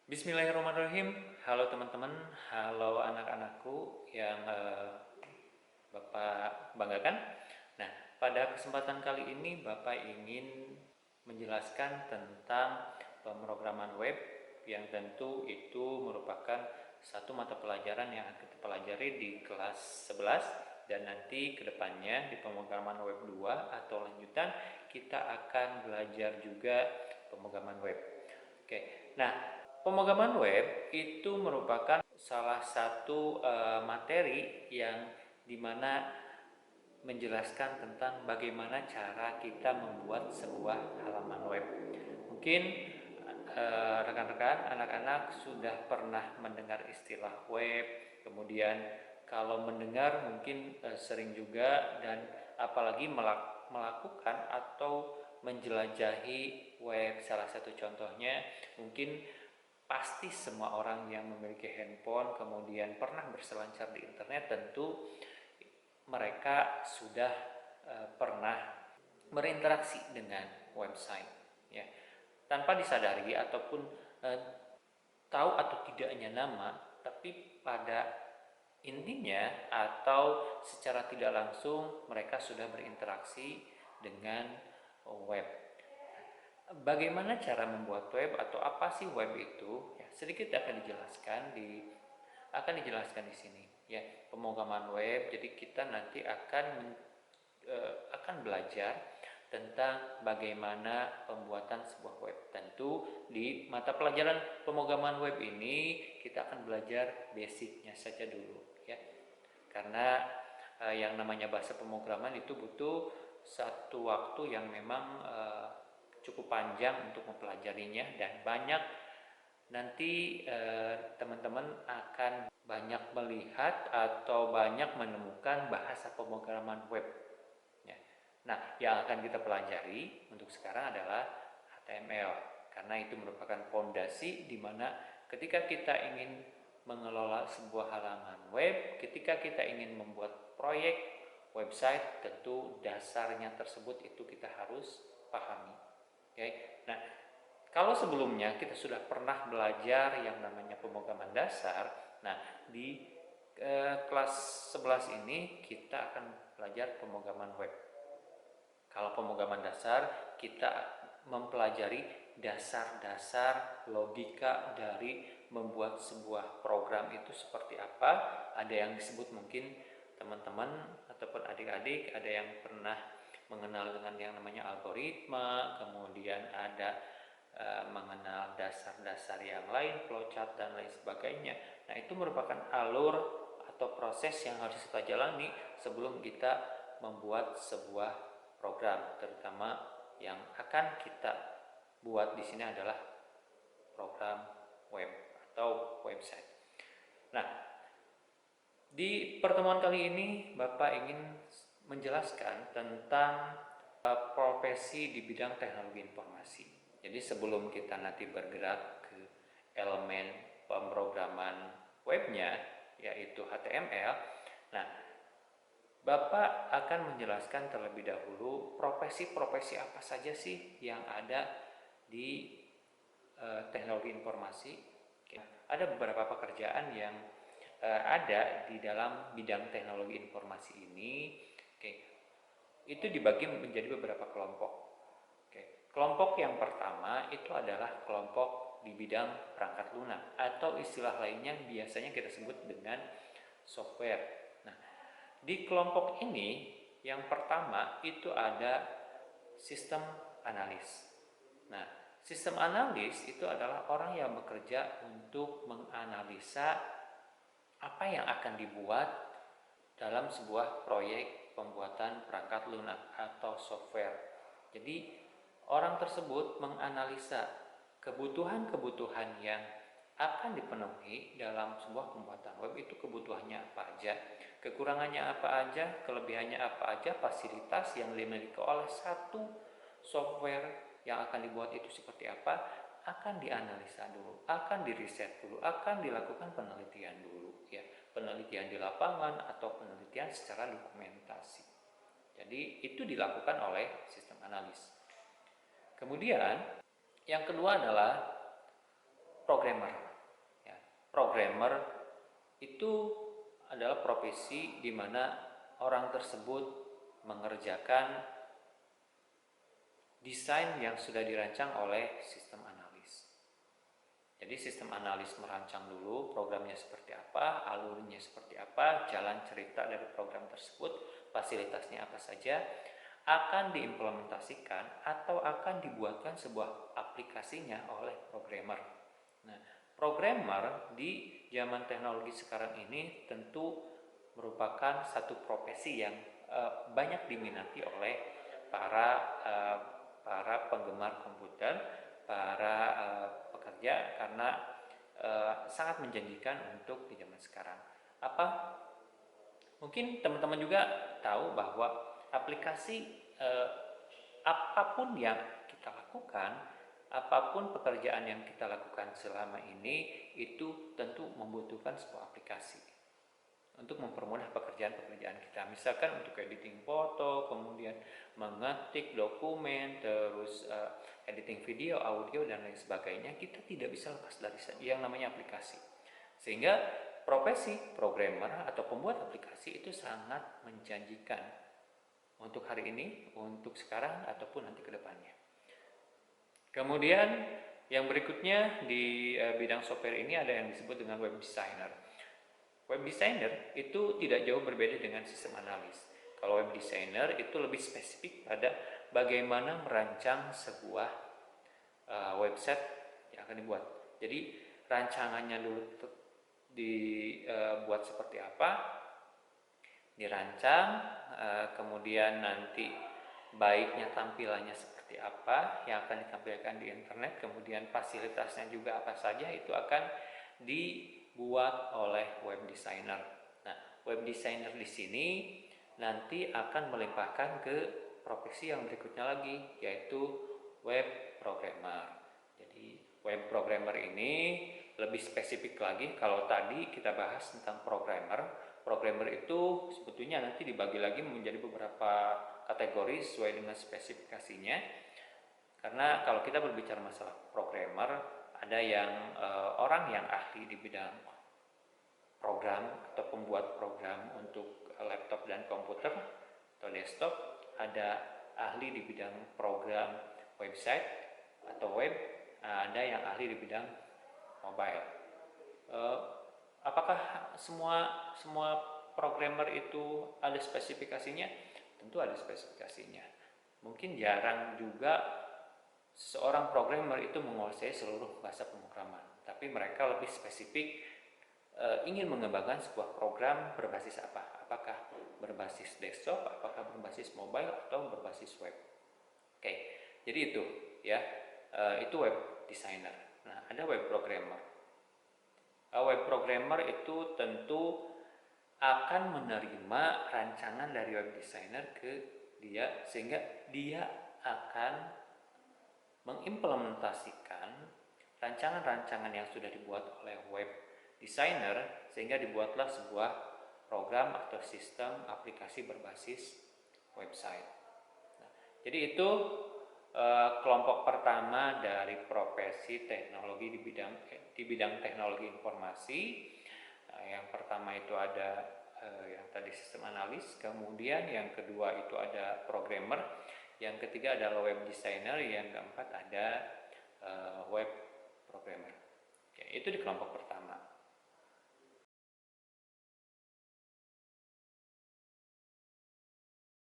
Bismillahirrahmanirrahim. Halo teman-teman, halo anak-anakku yang Bapak banggakan. Nah, pada kesempatan kali ini Bapak ingin menjelaskan tentang pemrograman web yang tentu itu merupakan satu mata pelajaran yang akan kita pelajari di kelas 11 dan nanti kedepannya di pemrograman web 2 atau lanjutan kita akan belajar juga pemrograman web. Oke, nah pemrograman web itu merupakan salah satu materi yang dimana menjelaskan tentang bagaimana cara kita membuat sebuah halaman web. Mungkin rekan-rekan, anak-anak sudah pernah mendengar istilah web, kemudian kalau mendengar mungkin sering juga dan apalagi melakukan atau menjelajahi web. Salah satu contohnya mungkin pasti semua orang yang memiliki handphone kemudian pernah berselancar di internet tentu mereka sudah pernah berinteraksi dengan website ya tanpa disadari ataupun eh, tahu atau tidaknya nama, tapi pada intinya atau secara tidak langsung mereka sudah berinteraksi dengan web. Bagaimana cara membuat web atau apa sih web itu? Ya, sedikit akan dijelaskan di sini. Ya, pemrograman web. Jadi kita nanti akan belajar tentang bagaimana pembuatan sebuah web. Tentu di mata pelajaran pemrograman web ini kita akan belajar basicnya saja dulu, ya. Karena yang namanya bahasa pemrograman itu butuh satu waktu yang memang cukup panjang untuk mempelajarinya dan banyak nanti teman-teman akan banyak melihat atau banyak menemukan bahasa pemrograman web ya. Nah, yang akan kita pelajari untuk sekarang adalah HTML karena itu merupakan fondasi di mana ketika kita ingin mengelola sebuah halaman web, ketika kita ingin membuat proyek website, tentu dasarnya tersebut itu kita harus pahami. Oke. Nah, kalau sebelumnya kita sudah pernah belajar yang namanya pemrograman dasar, nah di kelas 11 ini kita akan belajar pemrograman web. Kalau pemrograman dasar, kita mempelajari dasar-dasar logika dari membuat sebuah program itu seperti apa. Ada yang disebut mungkin teman-teman ataupun adik-adik, ada yang pernah mengenal dengan yang namanya algoritma, kemudian ada mengenal dasar-dasar yang lain, flowchart dan lain sebagainya. Nah, itu merupakan alur atau proses yang harus kita jalani sebelum kita membuat sebuah program, terutama yang akan kita buat di sini adalah program web atau website. Nah, di pertemuan kali ini Bapak ingin menjelaskan tentang profesi di bidang teknologi informasi. Jadi sebelum kita nanti bergerak ke elemen pemrograman webnya, yaitu HTML, nah Bapak akan menjelaskan terlebih dahulu profesi-profesi apa saja sih yang ada di teknologi informasi. Ada beberapa pekerjaan yang ada di dalam bidang teknologi informasi ini. Oke, itu dibagi menjadi beberapa kelompok. Oke, kelompok yang pertama itu adalah kelompok di bidang perangkat lunak atau istilah lainnya biasanya kita sebut dengan software. Nah, di kelompok ini yang pertama itu ada sistem analis. Nah, sistem analis itu adalah orang yang bekerja untuk menganalisa apa yang akan dibuat dalam sebuah proyek pembuatan perangkat lunak atau software. Jadi, orang tersebut menganalisa kebutuhan-kebutuhan yang akan dipenuhi dalam sebuah pembuatan web itu kebutuhannya apa aja, kekurangannya apa aja, kelebihannya apa aja, fasilitas yang dimiliki oleh satu software yang akan dibuat itu seperti apa, akan dianalisa dulu, akan diriset dulu, akan dilakukan penelitian dulu ya, penelitian di lapangan atau penelitian secara dokumentasi. Jadi itu dilakukan oleh sistem analis. Kemudian yang kedua adalah programmer. Ya, programmer itu adalah profesi di mana orang tersebut mengerjakan desain yang sudah dirancang oleh sistem analis. Jadi sistem analis merancang dulu programnya seperti apa, alurnya seperti apa, jalan cerita dari program tersebut, fasilitasnya apa saja, akan diimplementasikan atau akan dibuatkan sebuah aplikasinya oleh programmer. Nah, programmer di zaman teknologi sekarang ini tentu merupakan satu profesi yang banyak diminati oleh para penggemar komputer, para pekerja, karena sangat menjanjikan untuk di zaman sekarang. Mungkin teman-teman juga tahu bahwa aplikasi apapun yang kita lakukan, apapun pekerjaan yang kita lakukan selama ini, itu tentu membutuhkan sebuah aplikasi untuk mempermudah pekerjaan-pekerjaan kita. Misalkan untuk editing foto, kemudian mengetik dokumen, terus editing video, audio, dan lain sebagainya, kita tidak bisa lepas dari yang namanya aplikasi. Sehingga profesi programmer atau pembuat aplikasi itu sangat menjanjikan untuk hari ini, untuk sekarang, ataupun nanti ke depannya. Kemudian yang berikutnya di bidang software ini ada yang disebut dengan web designer. Web designer itu tidak jauh berbeda dengan sistem analis. Kalau web designer itu lebih spesifik pada bagaimana merancang sebuah website yang akan dibuat. Jadi rancangannya dulu dibuat seperti apa, dirancang, kemudian nanti baiknya tampilannya seperti apa yang akan ditampilkan di internet, kemudian fasilitasnya juga apa saja, itu akan dibuat oleh web designer. Nah, web designer di sini nanti akan melimpahkan ke profesi yang berikutnya lagi, yaitu web programmer. Jadi web programmer ini lebih spesifik lagi. Kalau tadi kita bahas tentang programmer itu sebetulnya nanti dibagi lagi menjadi beberapa kategori sesuai dengan spesifikasinya. Karena kalau kita berbicara masalah programmer, ada yang orang yang ahli di bidang program atau pembuat program untuk laptop dan komputer atau desktop, ada ahli di bidang program website atau web, ada yang ahli di bidang mobile. Apakah semua programmer itu ada spesifikasinya? Tentu ada spesifikasinya. Mungkin jarang juga seseorang programmer itu menguasai seluruh bahasa pemrograman, tapi mereka lebih spesifik ingin mengembangkan sebuah program berbasis apa? Apakah berbasis desktop, apakah berbasis mobile, atau berbasis web. Oke, jadi itu ya, itu web designer. Nah, ada web programmer. Web programmer itu tentu akan menerima rancangan dari web designer ke dia, sehingga dia akan mengimplementasikan rancangan-rancangan yang sudah dibuat oleh web designer, sehingga dibuatlah sebuah program atau sistem aplikasi berbasis website. Nah, jadi itu kelompok pertama dari profesi teknologi di bidang teknologi informasi. Yang pertama itu ada yang tadi sistem analis, kemudian yang kedua itu ada programmer, yang ketiga adalah web designer, yang keempat ada web programmer. Oke, itu di kelompok pertama.